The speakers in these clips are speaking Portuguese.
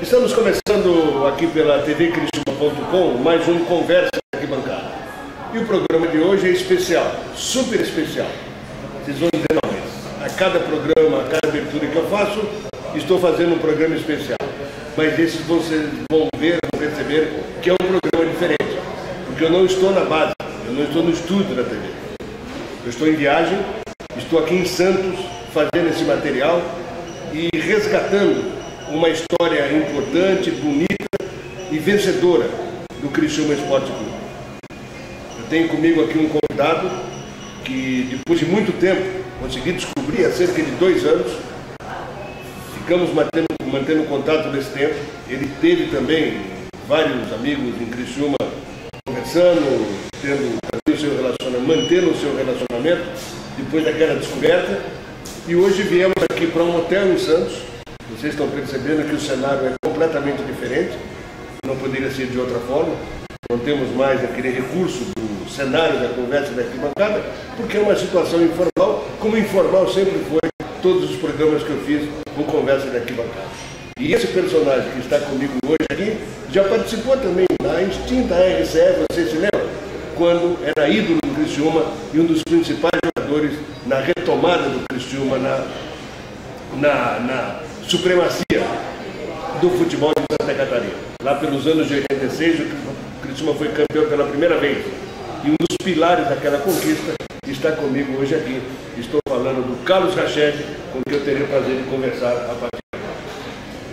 Estamos começando aqui pela tvcristiuma.com mais um Conversa aqui bancada. E o programa de hoje é especial, super especial. Vocês vão dizer não, mas a cada programa, a cada abertura que eu faço, estou fazendo um programa especial. Mas esses vocês vão ver, vão perceber que é um programa diferente. Porque eu não estou na base, eu não estou no estúdio da TV. Eu estou em viagem, estou aqui em Santos fazendo esse material e resgatando uma história importante, bonita e vencedora do Criciúma Esporte Clube. Eu tenho comigo aqui um convidado que, depois de muito tempo, consegui descobrir há cerca de 2 anos. Ficamos mantendo contato nesse tempo. Ele teve também vários amigos em Criciúma conversando, mantendo o seu relacionamento depois daquela descoberta. E hoje viemos aqui para um hotel em Santos. Vocês estão percebendo que o cenário é completamente diferente, não poderia ser de outra forma. Não temos mais aquele recurso do cenário da conversa da arquibancada, porque é uma situação informal, como informal sempre foi todos os programas que eu fiz com conversa da arquibancada. E esse personagem que está comigo hoje aqui, já participou também na extinta RCE, vocês se lembram? Quando era ídolo do Criciúma e um dos principais jogadores na retomada do Criciúma, na supremacia do futebol de Santa Catarina. Lá pelos anos de 86, o Criciúma foi campeão pela primeira vez. E um dos pilares daquela conquista está comigo hoje aqui. Estou falando do Carlos Rachedi, com quem eu terei o prazer de conversar a partir de agora.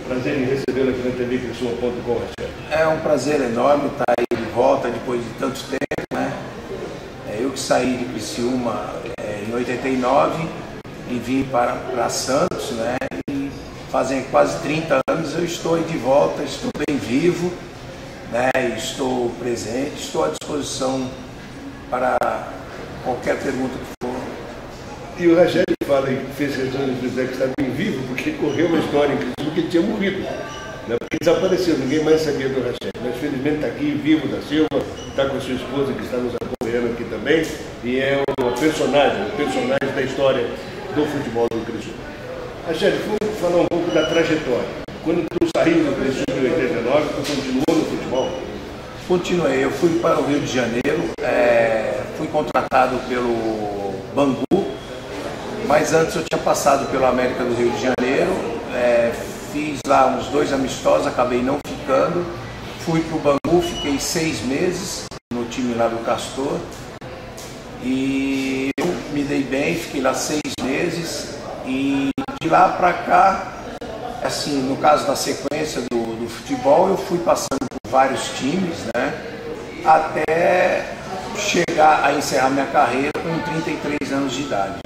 Prazer em recebê-lo aqui na tvcristiuma.com, Rachedi. É um prazer enorme estar aí de volta depois de tanto tempo, né? Eu que saí de Criciúma em 89 e vim para Santos, né? Fazem quase 30 anos eu estou aí de volta, estou bem vivo, né? Estou presente, estou à disposição para qualquer pergunta que for. E o Rachedi fala e fez questão de dizer que está bem vivo, porque correu uma história em Criciúma que ele tinha morrido, né? Porque desapareceu, ninguém mais sabia do Rachedi. Mas felizmente está aqui, vivo da Silva, está com a sua esposa que está nos acompanhando aqui também, e é um personagem da história do futebol do Criciúma. Rachedi, vamos falar um pouco da trajetória. Quando tu saiu do Criciúma em 89, tu continuou no futebol? Continuei, eu fui para o Rio de Janeiro, fui contratado pelo Bangu, mas antes eu tinha passado pelo América do Rio de Janeiro, fiz lá uns 2 amistosos, acabei não ficando, fui para o Bangu, fiquei 6 meses no time lá do Castor e eu me dei bem, fiquei lá 6 meses. E de lá para cá, assim, no caso da sequência do futebol, eu fui passando por vários times, né? Até chegar a encerrar minha carreira com 33 anos de idade.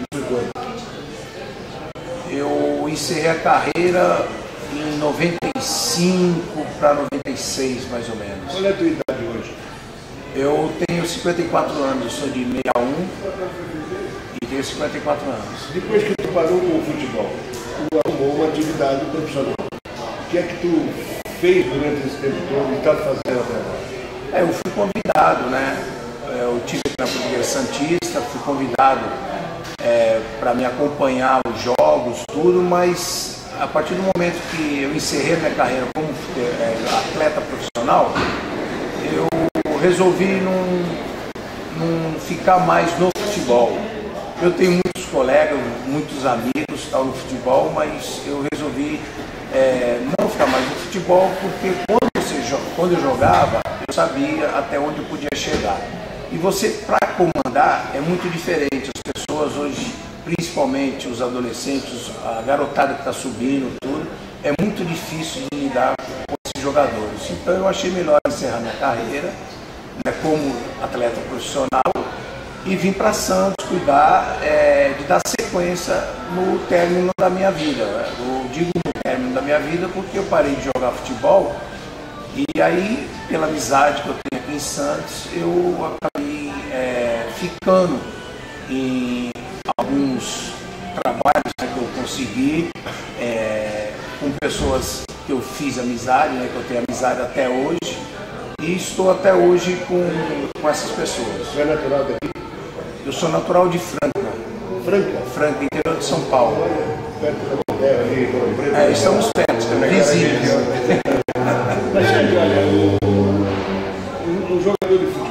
Eu encerrei a carreira em 95 para 96, mais ou menos. Qual é a tua idade hoje? Eu tenho 54 anos, eu sou de 61. Tenho 54 anos. Depois que tu parou com o futebol, tu arrumou uma atividade profissional. O que é que tu fez durante esse tempo todo e está fazendo até agora? Eu fui convidado, né? Eu tive aqui na Portuguesa Santista, fui convidado para me acompanhar os jogos, tudo, mas a partir do momento que eu encerrei minha carreira como atleta profissional, eu resolvi não ficar mais no futebol. Eu tenho muitos colegas, muitos amigos tal, no futebol, mas eu resolvi não ficar mais no futebol, porque quando eu jogava, eu sabia até onde eu podia chegar. E você, para comandar, é muito diferente. As pessoas hoje, principalmente os adolescentes, a garotada que está subindo, tudo, é muito difícil de lidar com esses jogadores. Então eu achei melhor encerrar minha carreira, né, como atleta profissional, e vim para Santos cuidar de dar sequência no término da minha vida. Eu digo no término da minha vida porque eu parei de jogar futebol e aí, pela amizade que eu tenho aqui em Santos, eu acabei ficando em alguns trabalhos, né, que eu consegui com pessoas que eu fiz amizade, né, que eu tenho amizade até hoje, e estou até hoje com essas pessoas. Você é natural daqui? Eu sou natural de Franca. Franca? Franca, interior de São Paulo. Perto da terra ali, estamos perto, vizinhos.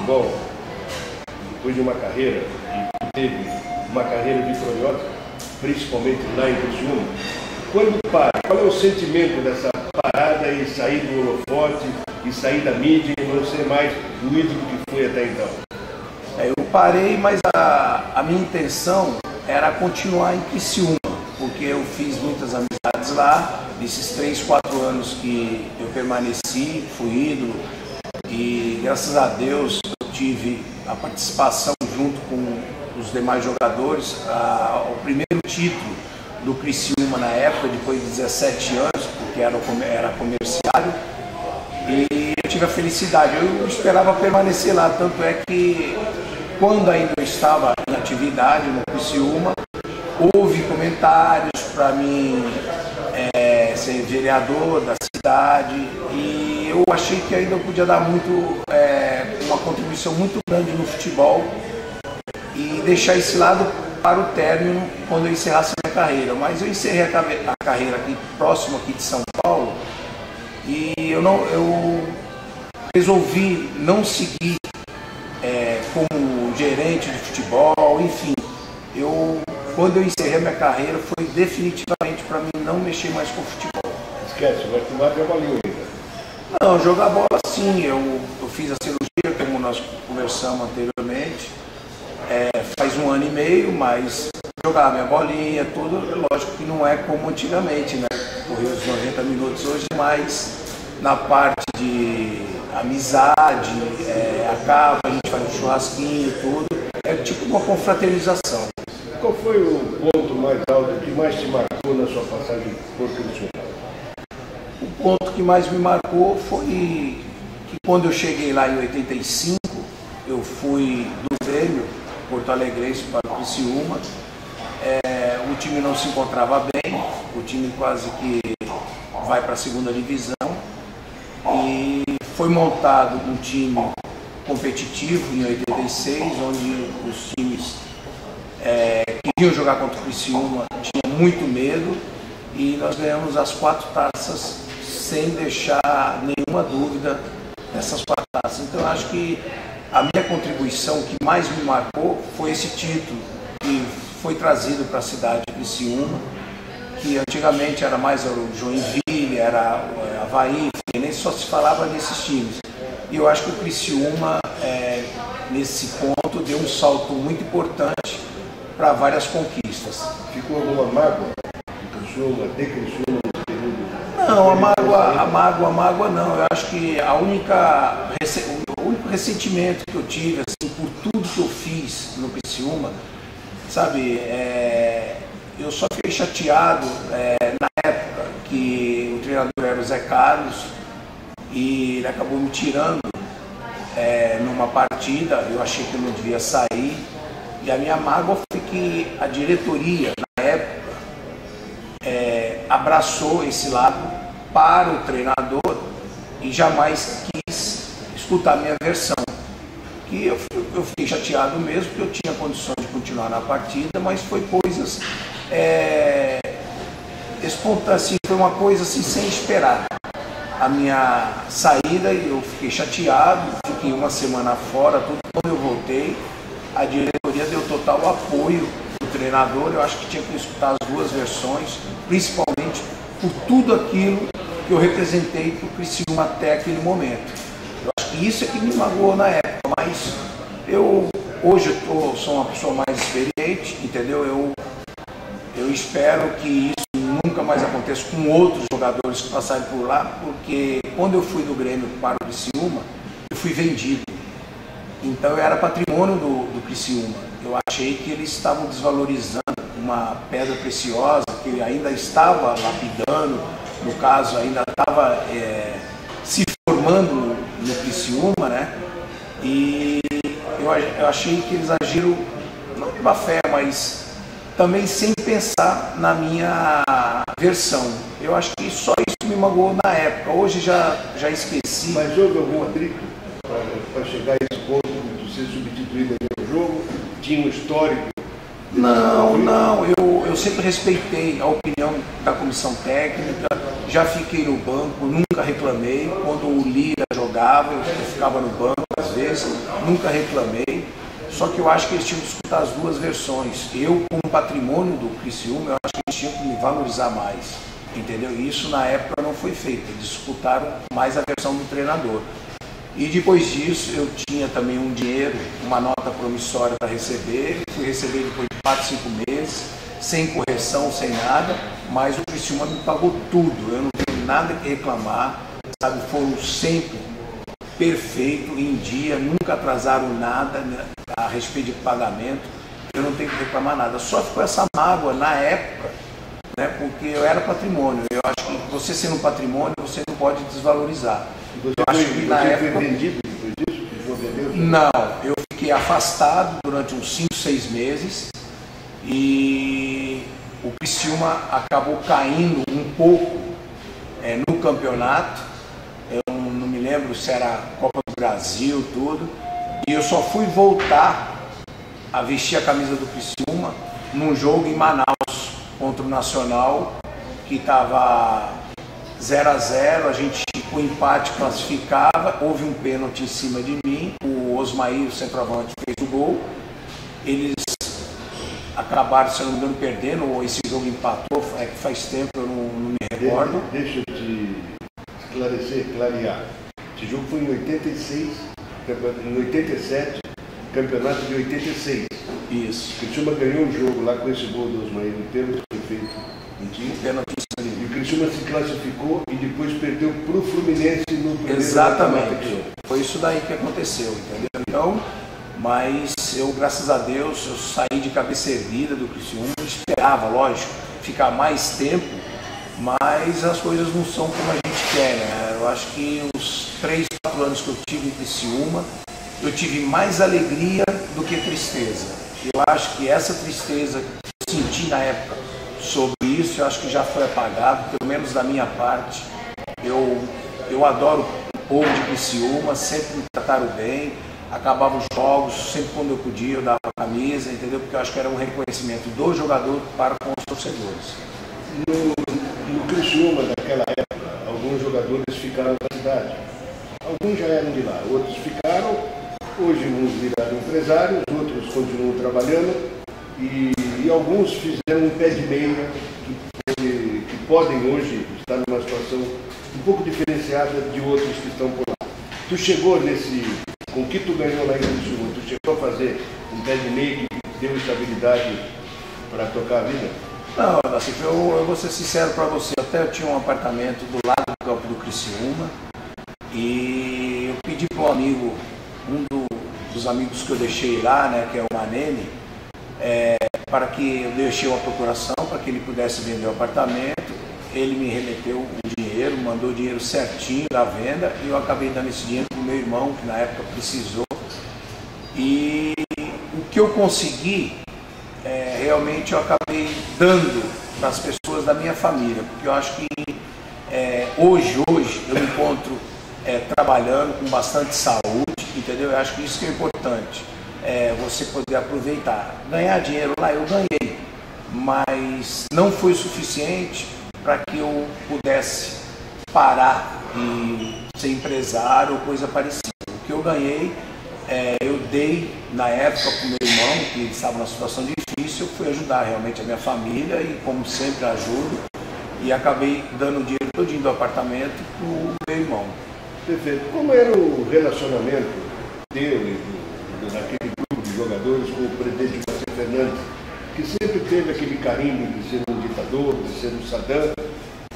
futebol, depois de uma carreira, e teve uma carreira vitoriosa, principalmente lá em Criciúma, quando para, qual é o sentimento dessa parada e sair do holofote, e sair da mídia e não ser mais o ídolo que foi até então? Eu parei, mas a minha intenção era continuar em Criciúma, porque eu fiz muitas amizades lá, nesses 3, 4 anos que eu permaneci, fui ídolo, e graças a Deus eu tive a participação junto com os demais jogadores, o primeiro título do Criciúma na época, depois de 17 anos, porque era comerciário, e eu tive a felicidade, eu esperava permanecer lá, tanto é que quando ainda eu estava em atividade no Criciúma, houve comentários para mim ser vereador da cidade, e eu achei que ainda eu podia dar uma contribuição muito grande no futebol e deixar esse lado para o término quando eu encerrasse a minha carreira. Mas eu encerrei a carreira aqui, próximo aqui de São Paulo, e eu resolvi não seguir como gerente de futebol, enfim. Quando eu encerrei a minha carreira, foi definitivamente para mim não mexer mais com futebol. Esquece, vai tomar de bolinha ainda. Não, jogar bola sim, eu fiz a cirurgia, como nós conversamos anteriormente, faz 1 ano e meio, mas jogar minha bolinha, tudo, lógico que não é como antigamente, né? Correr os 90 minutos hoje, mas na parte de amizade, acaba, a gente faz um churrasquinho, tudo, é tipo uma confraternização. Qual foi o ponto mais alto que mais te marcou na sua passagem por Criciúma? O ponto que mais me marcou foi que quando eu cheguei lá em 85, eu fui do Grêmio Porto Alegrense para o Criciúma. O time não se encontrava bem, o time quase que vai para a 2ª divisão, e foi montado um time competitivo em 86, onde os times queriam jogar contra o Criciúma, tinham muito medo, e nós ganhamos as 4 taças sem deixar nenhuma dúvida nessas 4 taças. Então eu acho que a minha contribuição que mais me marcou foi esse título que foi trazido para a cidade de Criciúma, que antigamente era mais o Joinville, era o Avaí, nem só se falava nesses times. E eu acho que o Criciúma, nesse ponto, deu um salto muito importante para várias conquistas. Ficou alguma mágoa de Criciúma nesse período? Não, a mágoa não. Eu acho que o único ressentimento que eu tive, assim, por tudo que eu fiz no Criciúma, sabe, eu só fiquei chateado na época que o treinador era o Zé Carlos, e ele acabou me tirando numa partida. Eu achei que eu não devia sair, e a minha mágoa foi que a diretoria, na época, abraçou esse lado para o treinador e jamais quis escutar a minha versão. Que eu fiquei chateado mesmo, porque eu tinha condições de continuar na partida, mas foi coisas assim, foi uma coisa assim sem esperar. A minha saída, eu fiquei chateado, fiquei 1 semana fora, tudo. Quando eu voltei, a diretoria deu total apoio do treinador. Eu acho que tinha que escutar as 2 versões, principalmente por tudo aquilo que eu representei para o Criciúma até aquele momento. Eu acho que isso é que me magoou na época, mas hoje eu sou uma pessoa mais experiente, entendeu? Eu espero que isso nunca mais aconteça com outros jogadores que passarem por lá, porque quando eu fui do Grêmio para o Criciúma, eu fui vendido. Então eu era patrimônio do Criciúma. Eu achei que eles estavam desvalorizando uma pedra preciosa que ainda estava lapidando, no caso ainda estava se formando no Criciúma, né? E eu achei que eles agiram, não de má fé, mas também sem pensar na minha versão. Eu acho que só isso me magoou na época. Hoje já esqueci. Mas houve algum atrito para chegar a esse ponto de ser substituído no jogo? Tinha um histórico? Não, eu sempre respeitei a opinião da comissão técnica, já fiquei no banco, nunca reclamei. Quando o Lira jogava, eu ficava no banco às vezes. vezes, nunca reclamei. Só que eu acho que eles tinham que escutar as duas versões. Eu, como patrimônio do Criciúma, eu acho que eles tinham que me valorizar mais, entendeu? E isso na época não foi feito, eles escutaram mais a versão do treinador. E depois disso eu tinha também um dinheiro, uma nota promissória para receber, fui receber depois de 4, 5 meses, sem correção, sem nada, mas o Criciúma me pagou tudo, eu não tenho nada que reclamar, sabe? Foram sempre perfeito, em dia, nunca atrasaram nada, né, a respeito de pagamento, eu não tenho que reclamar nada. Só ficou essa mágoa na época, né, porque eu era patrimônio. Eu acho que você sendo um patrimônio, você não pode desvalorizar. Você eu acho que na época... foi vendido depois disso? Não, eu fiquei afastado durante uns 5, 6 meses e o Criciúma acabou caindo um pouco no campeonato. Eu não me lembro se era Copa do Brasil, tudo. E eu só fui voltar a vestir a camisa do Criciúma num jogo em Manaus contra o Nacional, que estava 0-0, a gente com empate classificava, houve um pênalti em cima de mim, o Osmair, o centroavante, fez o gol. Eles acabaram, se eu não me engano, perdendo, ou esse jogo empatou, faz tempo, eu não me recordo. Deixa eu te esclarecer, clarear. Esse jogo foi em 86, em 87, campeonato de 86. Isso. O Criciúma ganhou um jogo lá com esse gol do Osmair, o pênalti foi feito em dia. E o Criciúma se classificou e depois perdeu para o Fluminense no primeiro. Exatamente. Foi isso daí que aconteceu, entendeu? Então, mas eu, graças a Deus, eu saí de cabeça erguida do Criciúma, eu esperava, lógico, ficar mais tempo, mas as coisas não são como a gente quer, né? Eu acho que os 3, 4 anos que eu tive em Criciúma, eu tive mais alegria do que tristeza. Eu acho que essa tristeza que eu senti na época sobre isso, eu acho que já foi apagado, pelo menos da minha parte. Eu adoro o povo de Criciúma, sempre me trataram bem, acabava os jogos, sempre quando eu podia eu dava a camisa, entendeu? Porque eu acho que era um reconhecimento do jogador para com os torcedores. No Criciúma daquela época, alguns jogadores ficaram na cidade. Alguns já eram de lá, outros ficaram, hoje uns viraram empresários, outros continuam trabalhando e alguns fizeram um pé de meia que podem hoje estar numa situação um pouco diferenciada de outros que estão por lá. Tu chegou com o que tu ganhou lá em Criciúma, tu chegou a fazer um pé de meia que deu estabilidade para tocar a vida? Não, assim, eu vou ser sincero para você, até eu tinha um apartamento do lado do campo do Criciúma e eu pedi para um amigo, dos amigos que eu deixei lá, né, que é o Manene, para que eu deixei uma procuração para que ele pudesse vender o apartamento. Ele me remeteu o dinheiro, mandou o dinheiro certinho da venda e eu acabei dando esse dinheiro para o meu irmão, que na época precisou. E o que eu consegui, realmente eu acabei dando para as pessoas da minha família, porque eu acho que hoje eu me encontro trabalhando com bastante saúde, entendeu? Eu acho que isso que é importante, você poder aproveitar. Ganhar dinheiro lá eu ganhei, mas não foi suficiente para que eu pudesse parar e ser empresário ou coisa parecida. O que eu ganhei, eu dei na época para o meu irmão, que estava numa situação difícil, eu fui ajudar realmente a minha família e, como sempre, ajudo, e acabei dando o dinheiro todinho do apartamento para o meu irmão. Perfeito. Como era o relacionamento teu e daquele grupo de jogadores com o presidente José Fernandes, que sempre teve aquele carinho de ser um ditador, de ser um Saddam?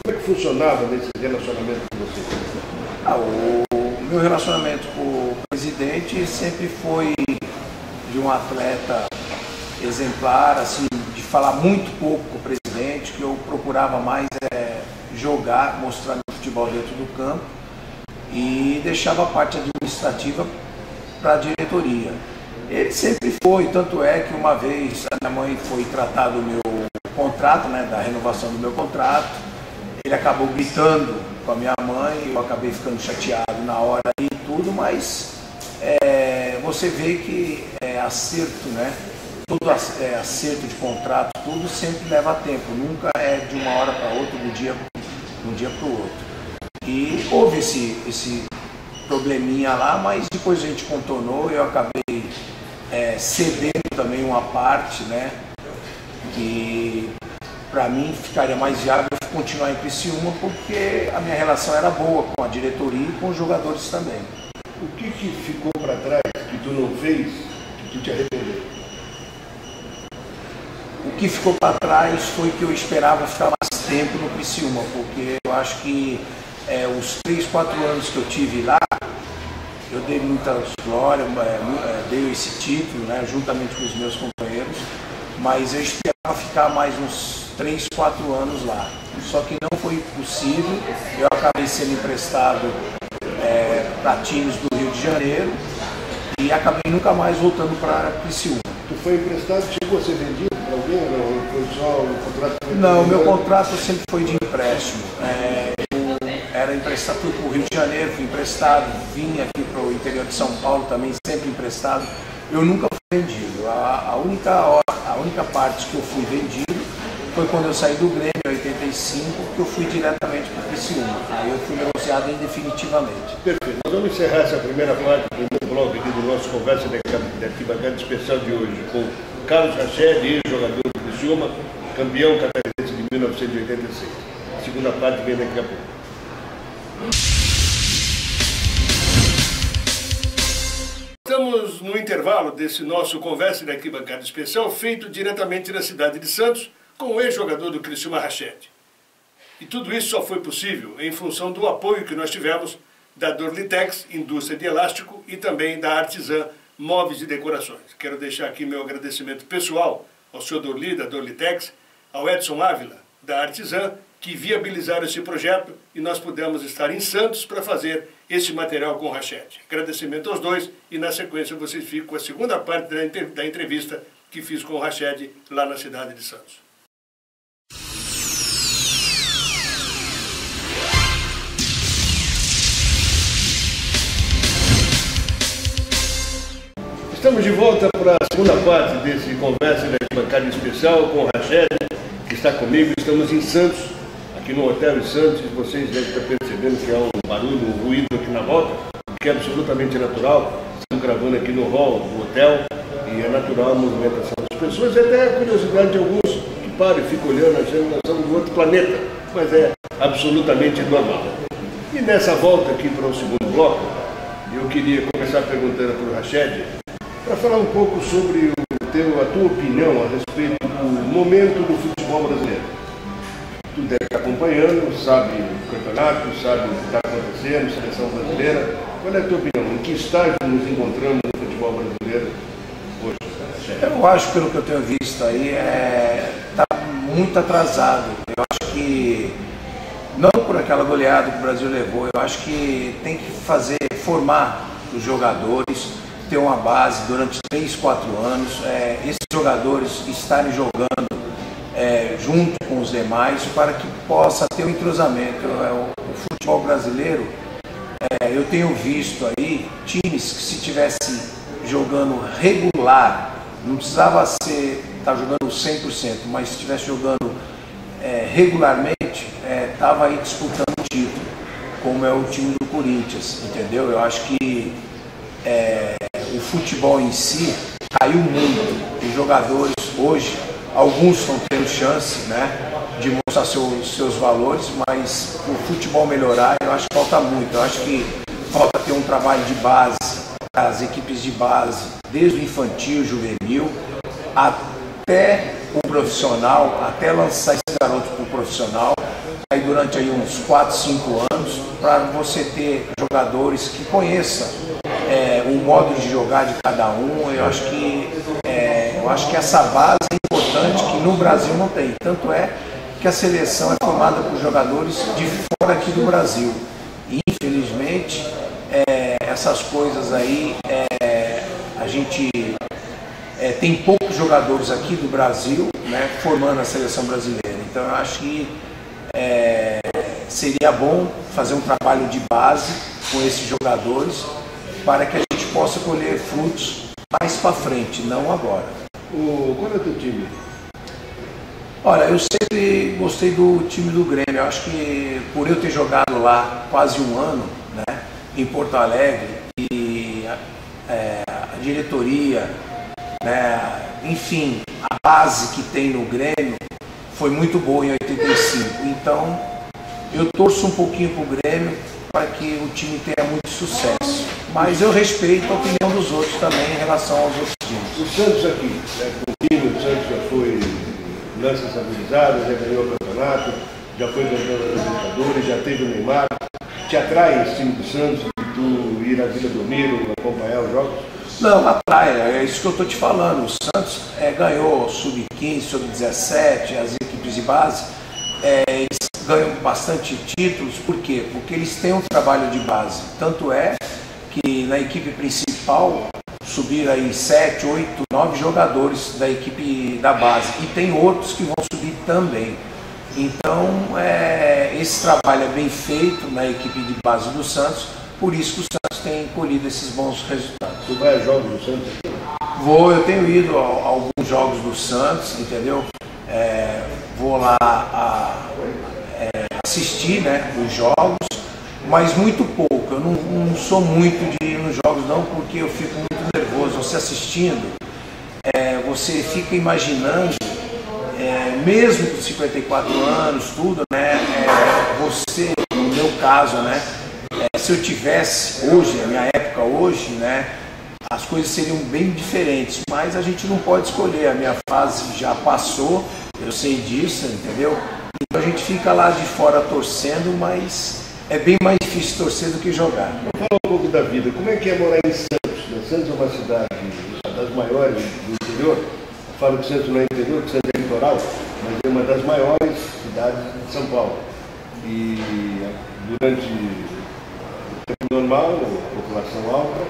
Como é que funcionava nesse relacionamento com você? O meu relacionamento com o presidente sempre foi de um atleta exemplar, assim, de falar muito pouco com o presidente, que eu procurava mais jogar, mostrar meu futebol dentro do campo e deixava a parte administrativa para a diretoria. Ele sempre foi, tanto é que uma vez a minha mãe foi tratar do meu contrato, né, da renovação do meu contrato, ele acabou gritando com a minha mãe, eu acabei ficando chateado na hora e tudo, mas você vê que acerto, né? Todo acerto de contrato, tudo sempre leva tempo, nunca é de uma hora para outra, de um dia para o outro. E houve esse probleminha lá, mas depois a gente contornou e eu acabei cedendo também uma parte, né? E para mim ficaria mais viável continuar em Criciúma, porque a minha relação era boa com a diretoria e com os jogadores também. O que ficou para trás que tu não fez, que tu te arrependeu? O que ficou para trás foi que eu esperava ficar mais tempo no Criciúma, porque eu acho que os 3, 4 anos que eu tive lá, eu dei muita glória, dei esse título, né, juntamente com os meus companheiros, mas eu esperava ficar mais uns 3, 4 anos lá. Só que não foi possível, eu acabei sendo emprestado para times do Rio de Janeiro e acabei nunca mais voltando para Criciúma. Tu foi emprestado, chegou a ser vendido para alguém? Não, foi só o contrato? Não, meu contrato sempre foi de empréstimo. Eu era emprestado para o Rio de Janeiro, fui emprestado, vim aqui para o interior de São Paulo também, sempre emprestado. Eu nunca fui vendido. A única parte que eu fui vendido foi quando eu saí do Grêmio em 85, que eu fui diretamente para o Criciúma. Aí eu fui negociado indefinitivamente. Perfeito. Nós vamos encerrar essa primeira parte, o primeiro bloco aqui do nosso Conversa da Arquibancada Especial de hoje com Carlos Rached, ex-jogador do Criciúma, campeão catarinense de 1986. A segunda parte vem daqui a pouco. Estamos no intervalo desse nosso Conversa da Arquibancada Especial, feito diretamente na cidade de Santos, com o ex-jogador do Criciúma Rached. E tudo isso só foi possível em função do apoio que nós tivemos da Dorlitex, indústria de elástico, e também da Artisan Móveis e Decorações. Quero deixar aqui meu agradecimento pessoal ao Sr. Dorli, da Dorlitex, ao Edson Ávila, da Artisan, que viabilizaram esse projeto e nós pudemos estar em Santos para fazer esse material com o Rached. Agradecimento aos dois e na sequência vocês ficam com a segunda parte da entrevista que fiz com o Rached lá na cidade de Santos. Estamos de volta para a segunda parte desse Conversa da Arquibancada Especial com o Rached, que está comigo. Estamos em Santos, aqui no Hotel em Santos. Vocês devem estar percebendo que há um barulho, um ruído aqui na volta, que é absolutamente natural. Estamos gravando aqui no hall do hotel e é natural a movimentação das pessoas e até a curiosidade de alguns que param e ficam olhando, achando que nós estamos em outro planeta, mas é absolutamente normal. E nessa volta aqui para o segundo bloco, eu queria começar perguntando para o Rached, para falar um pouco sobre a tua opinião a respeito do momento do futebol brasileiro. Tu deve estar acompanhando, sabe o campeonato, sabe o que está acontecendo, seleção brasileira. Qual é a tua opinião? Em que estágio nos encontramos no futebol brasileiro hoje? Eu acho, pelo que eu tenho visto aí, está muito atrasado. Eu acho que, não por aquela goleada que o Brasil levou, eu acho que tem que formar os jogadores, ter uma base durante 3, 4 anos, esses jogadores estarem jogando junto com os demais para que possa ter um entrosamento. O futebol brasileiro, eu tenho visto aí times que, se estivessem jogando regular, não precisava estar jogando 100%, mas se estivesse jogando regularmente, estava aí disputando o título, como é o time do Corinthians, entendeu? Eu acho que o futebol em si caiu muito. Os jogadores hoje, alguns estão tendo chance, né, de mostrar seus valores, mas o futebol melhorar, eu acho que falta muito. Eu acho que falta ter um trabalho de base, as equipes de base, desde o infantil, juvenil, até o profissional, até lançar esse garoto para o profissional, aí durante aí uns 4, 5 anos, para você ter jogadores que conheçam o modo de jogar de cada um. Eu acho que essa base é importante, que no Brasil não tem. Tanto é que a seleção é formada por jogadores de fora aqui do Brasil. E, infelizmente, essas coisas aí, a gente tem poucos jogadores aqui do Brasil, né, formando a seleção brasileira. Então eu acho que seria bom fazer um trabalho de base com esses jogadores, para que a gente possa colher frutos mais para frente, não agora. Qual é o teu time? Olha, eu sempre gostei do time do Grêmio. Eu acho que por eu ter jogado lá quase um ano, né, em Porto Alegre e a diretoria, né, enfim, a base que tem no Grêmio foi muito boa em 85. Então eu torço um pouquinho para o Grêmio para que o time tenha muito sucesso. Mas eu respeito a opinião dos outros também em relação aos outros times. O Santos aqui, né, o Santos já foi lança estabilizada, já ganhou o campeonato, já foi campeão da Libertadores, já teve o Neymar. Te atrai esse time do Santos, de tu ir à Vila Belmiro, acompanhar os jogos? Não, atrai, é isso que eu estou te falando. O Santos ganhou sub-15, sub-17, as equipes de base, eles ganham bastante títulos. Por quê? Porque eles têm um trabalho de base. Tanto é que na equipe principal subir aí 7, 8, 9 jogadores da equipe da base. E tem outros que vão subir também. Então, esse trabalho é bem feito na equipe de base do Santos, por isso que o Santos tem colhido esses bons resultados. Tu vai a jogos do Santos? Vou, eu tenho ido a alguns jogos do Santos, entendeu? Vou lá assistir, né, os jogos, mas muito pouco. Eu não sou muito de ir nos jogos não, porque eu fico muito nervoso. Você assistindo, você fica imaginando, mesmo com 54 anos, tudo, né? Você, no meu caso, né? Se eu tivesse hoje, na minha época hoje, né? As coisas seriam bem diferentes, mas a gente não pode escolher. A minha fase já passou, eu sei disso, entendeu? Então a gente fica lá de fora torcendo, mas é bem mais difícil torcer do que jogar. Fala um pouco da vida. Como é que é morar em Santos? Santos é uma cidade das maiores do interior. Eu falo que Santos não é interior, que Santos é litoral, mas é uma das maiores cidades de São Paulo. E durante o tempo normal, a população alta,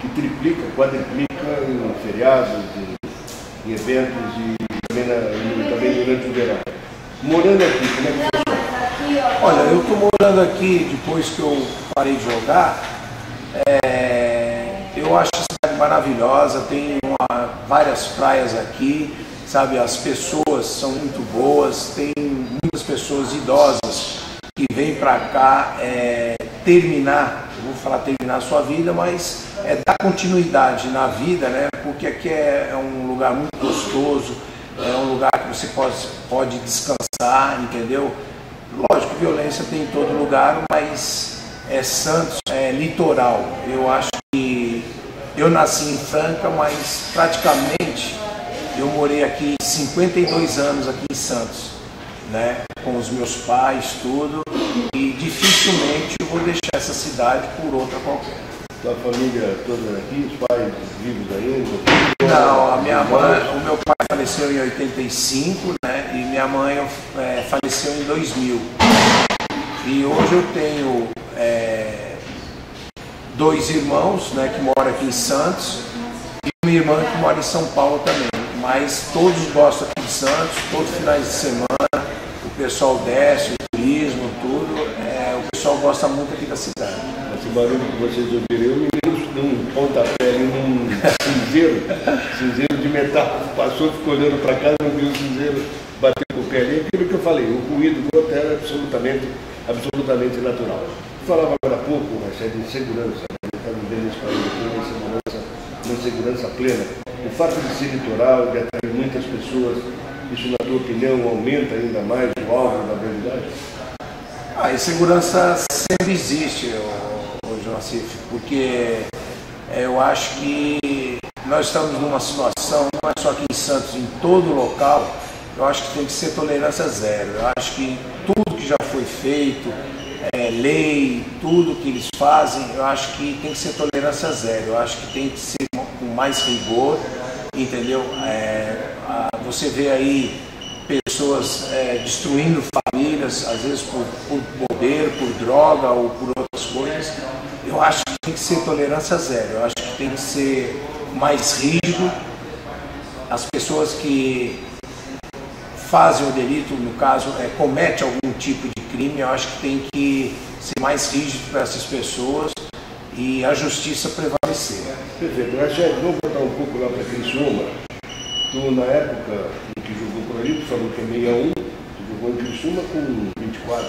que triplica, quadriplica em feriados, em eventos e também durante o verão. Morando aqui, como é que funciona? Olha, eu estou morando aqui depois que eu parei de jogar. Eu acho a cidade maravilhosa, tem várias praias aqui, sabe? As pessoas são muito boas, tem muitas pessoas idosas que vêm para cá terminar a sua vida, mas dar continuidade na vida, né? Porque aqui é um lugar muito gostoso, é um lugar que você pode descansar, entendeu? Lógico, violência tem em todo lugar, mas Santos é litoral. Eu acho que eu nasci em Franca, mas praticamente eu morei aqui 52 anos aqui em Santos, né? Com os meus pais, tudo, e dificilmente eu vou deixar essa cidade por outra qualquer. Tua família toda aqui, os pais vivos ainda? Não, o meu pai faleceu em 85, né? E minha mãe faleceu em 2000. E hoje eu tenho 2 irmãos, né, que moram aqui em Santos, e uma irmã que mora em São Paulo também. Mas todos gostam aqui de Santos, todos os finais de semana, o pessoal desce, o turismo, tudo. O pessoal gosta muito aqui da cidade. Esse barulho que vocês ouviram, eu me lembro de um pontapé ali num cinzeiro de metal. Passou, ficou olhando para cá, não viu o cinzeiro, bateu com o pé ali. Aquilo que eu falei, o ruído do outro era absolutamente natural. Eu falava agora há pouco, Marcelo, de segurança. Ele está vivendo nesse país aqui, uma segurança plena. O fato de ser litoral, de atrair muitas pessoas, isso, na tua opinião, aumenta ainda mais o alvo da verdade? A insegurança sempre existe, Joacir, porque eu acho que nós estamos numa situação, não é só aqui em Santos, em todo local, eu acho que tem que ser tolerância zero. Eu acho que tudo que já foi feito, lei, tudo que eles fazem, eu acho que tem que ser tolerância zero. Eu acho que tem que ser com mais rigor, entendeu? Você vê aí pessoas destruindo famílias, às vezes por bobeira, por droga ou por outras coisas. Eu acho que tem que ser tolerância zero. Eu acho que tem que ser mais rígido. As pessoas que fazem o delito, no caso, comete algum tipo de crime, eu acho que tem que ser mais rígido para essas pessoas e a justiça prevalecer. Perfeito. Rachel, vamos voltar um pouco lá para Criciúma. Tu, na época em que jogou por ali, tu falou que é 61, tu jogou em Criciúma com 24,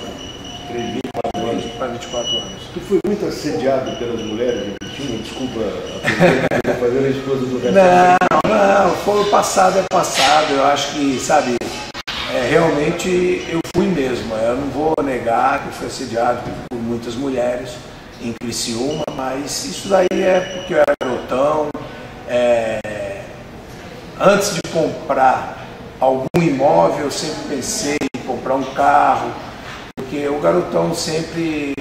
24 anos. Para 24 anos. Tu foi muito assediado pelas mulheres em Criciúma? Desculpa a pergunta que eu vou fazer a esposa do Rachel. Não, foi o passado é passado. Eu acho que, sabe, realmente eu fui mesmo. Eu não vou negar que eu fui assediado por muitas mulheres em Criciúma, mas isso daí é porque eu era garotão. Antes de comprar algum imóvel, eu sempre pensei em comprar um carro, porque o garotão sempre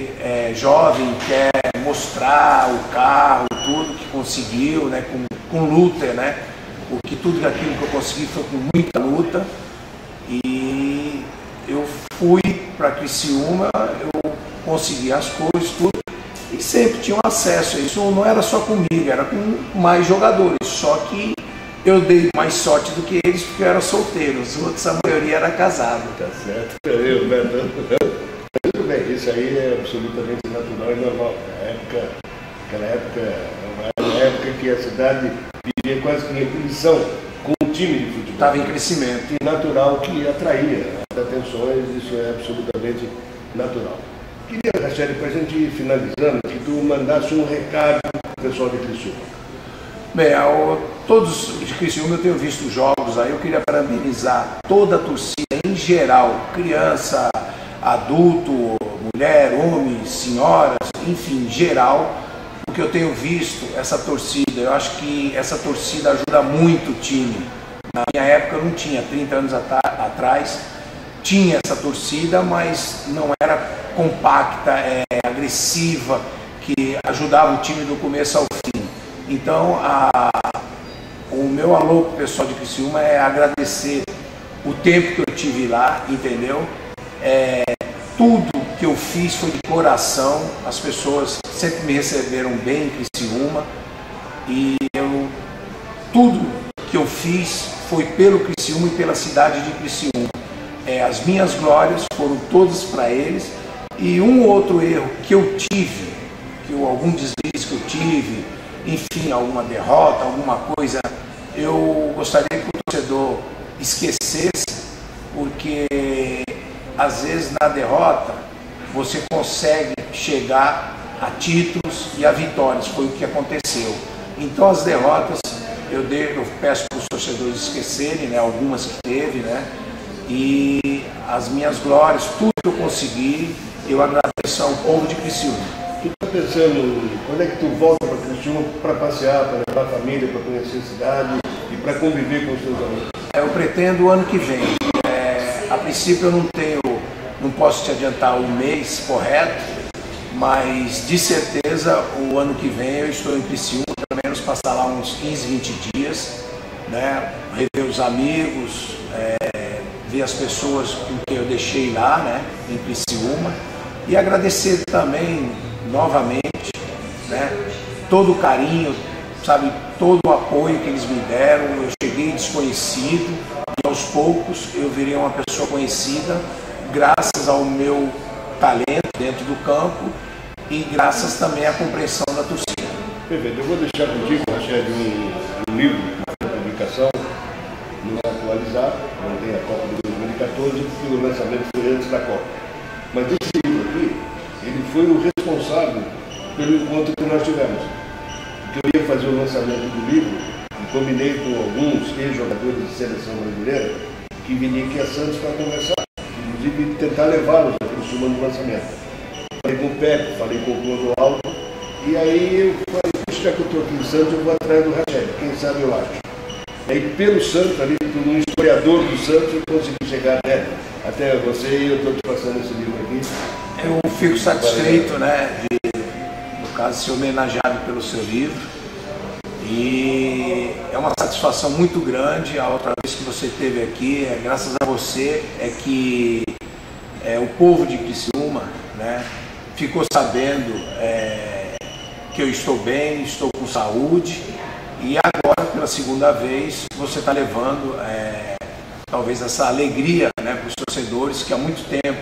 jovem, quer mostrar o carro, tudo que conseguiu, né, com luta, né? Porque tudo aquilo que eu consegui foi com muita luta. E eu fui para Criciúma, eu consegui as coisas, tudo, e sempre tinha um acesso. Isso não era só comigo, era com mais jogadores, só que eu dei mais sorte do que eles porque eu era solteiro, os outros, a maioria era casado. Tá certo. Muito bem, isso aí é absolutamente natural e normal. Aquela época era uma época que a cidade vivia quase que em ebulição com o time de futebol. Estava em crescimento. E natural que atraía as atenções, isso é absolutamente natural. Queria, Rachel, para a gente ir finalizando, que tu mandasse um recado para o pessoal de Criciúma. Bem, todos de Criciúma eu tenho visto jogos aí, eu queria parabenizar toda a torcida em geral, criança, adulto, mulher, homem, senhoras, enfim, geral, porque eu tenho visto essa torcida, eu acho que essa torcida ajuda muito o time. Na minha época eu não tinha, 30 anos atrás, tinha essa torcida, mas não era compacta, agressiva, que ajudava o time do começo ao fim. Então, o meu alô para o pessoal de Criciúma é agradecer o tempo que eu tive lá, entendeu? Tudo que eu fiz foi de coração, as pessoas sempre me receberam bem em Criciúma e tudo que eu fiz foi pelo Criciúma e pela cidade de Criciúma. As minhas glórias foram todas para eles e um outro erro que eu tive, algum deslize que eu tive, enfim, alguma derrota, alguma coisa, eu gostaria que o torcedor esquecesse, porque às vezes na derrota você consegue chegar a títulos e a vitórias, foi o que aconteceu. Então as derrotas eu peço para os torcedores esquecerem, né, algumas que teve, né, e as minhas glórias, tudo que eu consegui, eu agradeço ao povo de Criciúma. Tu está pensando, quando é que tu volta para Criciúma para passear, para levar a família, para conhecer a cidade e para conviver com os teus amigos? Eu pretendo o ano que vem. A princípio eu não posso te adiantar o mês correto, mas de certeza o ano que vem eu estou em Criciúma, pelo menos passar lá uns 15, 20 dias, né? Rever os amigos, ver as pessoas com quem eu deixei lá, né? Em Criciúma, e agradecer também novamente, né, todo o carinho, sabe, todo o apoio que eles me deram. Eu cheguei desconhecido e aos poucos eu virei uma pessoa conhecida graças ao meu talento dentro do campo e graças também à compreensão da torcida. Perfeito, eu vou deixar contigo, Rachel, um livro de publicação, não é atualizado, não tem a Copa de 2014, porque o lançamento foi antes da Copa. Mas esse livro aqui, ele foi o responsável pelo encontro que nós tivemos. Porque eu ia fazer o lançamento do livro e combinei com alguns ex-jogadores de seleção brasileira que viriam aqui a Santos para conversar, inclusive tentar levá-los a Criciúma no lançamento. Falei com o Pepe, falei com o Clodoaldo, e aí eu falei, já que eu estou aqui em Santos, eu vou atrás do Rachel, quem sabe eu acho. E aí pelo Santos, ali, por um historiador do Santos, eu consegui chegar até você e eu estou te passando esse livro aqui. Eu fico satisfeito, né, no caso, ser homenageado pelo seu livro, e é uma satisfação muito grande. A outra vez que você esteve aqui, graças a você, que o povo de Criciúma, né, ficou sabendo que eu estou bem, estou com saúde, e agora, pela segunda vez, você está levando talvez essa alegria, né, para os torcedores que há muito tempo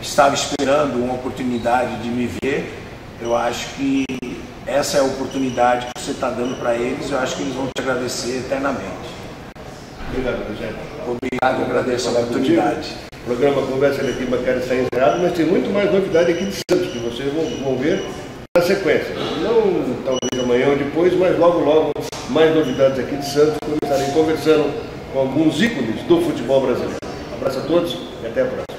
estava esperando uma oportunidade de me ver. Eu acho que essa é a oportunidade que você está dando para eles. Eu acho que eles vão te agradecer eternamente. Obrigado, Rogério. Obrigado, eu agradeço a oportunidade. O programa Conversa de Arquibancada está encerrado, mas tem muito mais novidade aqui de Santos, que vocês vão ver na sequência. Não talvez amanhã ou depois, mas logo mais novidades aqui de Santos, quando estarei conversando com alguns ícones do futebol brasileiro. Um abraço a todos e até a próxima.